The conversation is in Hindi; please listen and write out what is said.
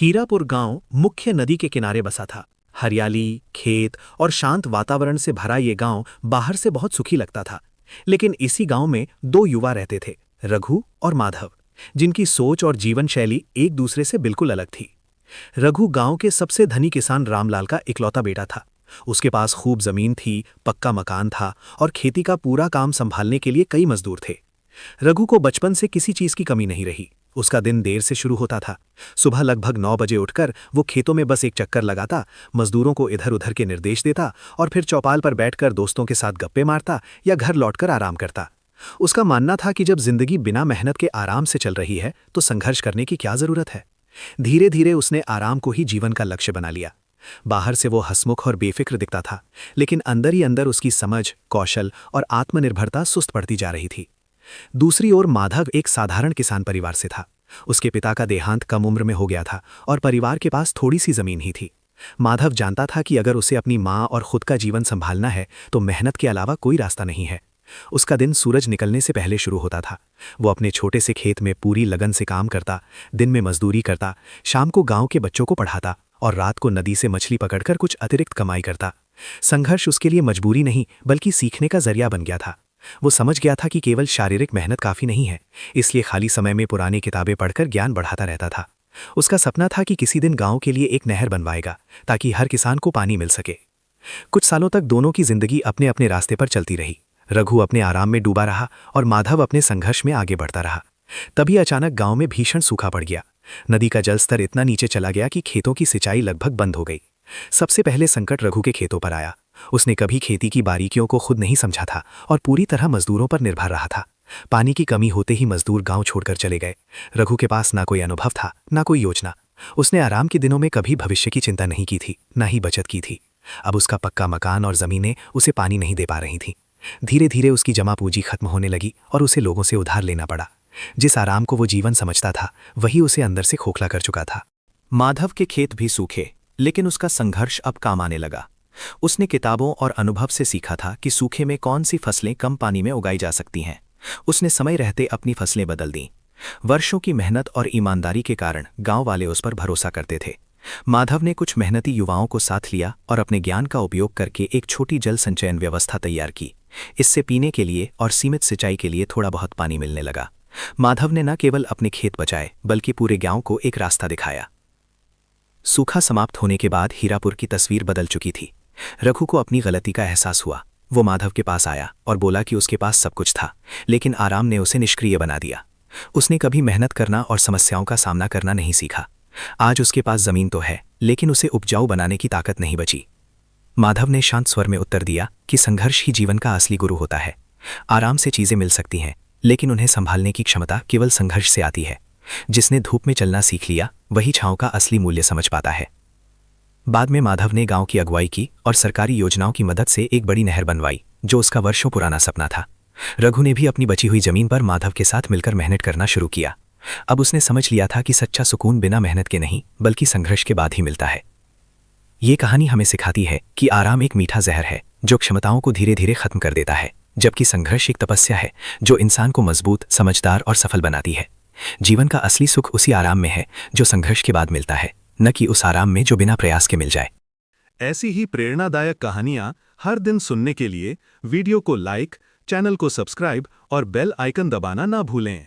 हीरापुर गांव मुख्य नदी के किनारे बसा था। हरियाली, खेत और शांत वातावरण से भरा ये गांव बाहर से बहुत सुखी लगता था। लेकिन इसी गांव में दो युवा रहते थे, रघु और माधव, जिनकी सोच और जीवन शैली एक दूसरे से बिल्कुल अलग थी। रघु गांव के सबसे धनी किसान रामलाल का इकलौता बेटा था। उसके पास खूब जमीन थी, पक्का मकान था और खेती का पूरा काम संभालने के लिए कई मजदूर थे। रघु को बचपन से किसी चीज की कमी नहीं रही। उसका दिन देर से शुरू होता था। सुबह लगभग 9 बजे उठकर वो खेतों में बस एक चक्कर लगाता, मजदूरों को इधर उधर के निर्देश देता और फिर चौपाल पर बैठकर दोस्तों के साथ गप्पे मारता या घर लौटकर आराम करता। उसका मानना था कि जब जिंदगी बिना मेहनत के आराम से चल रही है तो संघर्ष करने की क्या जरूरत है। धीरे धीरे उसने आराम को ही जीवन का लक्ष्य बना लिया। बाहर से वो हंसमुख और बेफिक्र दिखता था, लेकिन अंदर ही अंदर उसकी समझ, कौशल और आत्मनिर्भरता सुस्त पड़ती जा रही थी। दूसरी ओर माधव एक साधारण किसान परिवार से था। उसके पिता का देहांत कम उम्र में हो गया था और परिवार के पास थोड़ी सी जमीन ही थी। माधव जानता था कि अगर उसे अपनी माँ और खुद का जीवन संभालना है तो मेहनत के अलावा कोई रास्ता नहीं है। उसका दिन सूरज निकलने से पहले शुरू होता था। वो अपने छोटे से खेत में पूरी लगन से काम करता, दिन में मजदूरी करता, शाम को गांव के बच्चों को पढ़ाता और रात को नदी से मछली पकड़कर कुछ अतिरिक्त कमाई करता। संघर्ष उसके लिए मजबूरी नहीं बल्कि सीखने का जरिया बन गया था। वो समझ गया था कि केवल शारीरिक मेहनत काफी नहीं है, इसलिए खाली समय में पुरानी किताबें पढ़कर ज्ञान बढ़ाता रहता था। उसका सपना था कि किसी दिन गांव के लिए एक नहर बनवाएगा ताकि हर किसान को पानी मिल सके। कुछ सालों तक दोनों की जिंदगी अपने अपने रास्ते पर चलती रही। रघु अपने आराम में डूबा रहा और माधव अपने संघर्ष में आगे बढ़ता रहा। तभी अचानक गांव में भीषण सूखा पड़ गया। नदी का जलस्तर इतना नीचे चला गया कि खेतों की सिंचाई लगभग बंद हो गई। सबसे पहले संकट रघु के खेतों पर आया। उसने कभी खेती की बारीकियों को खुद नहीं समझा था और पूरी तरह मजदूरों पर निर्भर रहा था। पानी की कमी होते ही मजदूर गांव छोड़कर चले गए। रघु के पास ना कोई अनुभव था, ना कोई योजना। उसने आराम के दिनों में कभी भविष्य की चिंता नहीं की थी, ना ही बचत की थी। अब उसका पक्का मकान और जमीनें उसे पानी नहीं दे पा रही थीं। धीरे धीरे उसकी जमा पूंजी खत्म होने लगी और उसे लोगों से उधार लेना पड़ा। जिस आराम को वो जीवन समझता था वही उसे अंदर से खोखला कर चुका था। माधव के खेत भी सूखे, लेकिन उसका संघर्ष अब काम आने लगा। उसने किताबों और अनुभव से सीखा था कि सूखे में कौन सी फसलें कम पानी में उगाई जा सकती हैं। उसने समय रहते अपनी फसलें बदल दीं। वर्षों की मेहनत और ईमानदारी के कारण गांव वाले उस पर भरोसा करते थे। माधव ने कुछ मेहनती युवाओं को साथ लिया और अपने ज्ञान का उपयोग करके एक छोटी जल संचयन व्यवस्था तैयार की। इससे पीने के लिए और सीमित सिंचाई के लिए थोड़ा बहुत पानी मिलने लगा। माधव ने न केवल अपने खेत बचाए बल्कि पूरे गांव को एक रास्ता दिखाया। सूखा समाप्त होने के बाद हीरापुर की तस्वीर बदल चुकी थी। रघु को अपनी गलती का एहसास हुआ। वो माधव के पास आया और बोला कि उसके पास सब कुछ था, लेकिन आराम ने उसे निष्क्रिय बना दिया। उसने कभी मेहनत करना और समस्याओं का सामना करना नहीं सीखा। आज उसके पास जमीन तो है, लेकिन उसे उपजाऊ बनाने की ताकत नहीं बची। माधव ने शांत स्वर में उत्तर दिया कि संघर्ष ही जीवन का असली गुरु होता है। आराम से चीजें मिल सकती हैं, लेकिन उन्हें संभालने की क्षमता केवल संघर्ष से आती है। जिसने धूप में चलना सीख लिया वही छांव का असली मूल्य समझ पाता है। बाद में माधव ने गांव की अगुवाई की और सरकारी योजनाओं की मदद से एक बड़ी नहर बनवाई, जो उसका वर्षों पुराना सपना था। रघु ने भी अपनी बची हुई जमीन पर माधव के साथ मिलकर मेहनत करना शुरू किया। अब उसने समझ लिया था कि सच्चा सुकून बिना मेहनत के नहीं बल्कि संघर्ष के बाद ही मिलता है। ये कहानी हमें सिखाती है कि आराम एक मीठा जहर है जो क्षमताओं को धीरे धीरे खत्म कर देता है, जबकि संघर्ष एक तपस्या है जो इंसान को मजबूत, समझदार और सफल बनाती है। जीवन का असली सुख उसी आराम में है जो संघर्ष के बाद मिलता है, न कि उस आराम में जो बिना प्रयास के मिल जाए। ऐसी ही प्रेरणादायक कहानियां हर दिन सुनने के लिए वीडियो को लाइक, चैनल को सब्सक्राइब और बेल आइकन दबाना ना भूलें।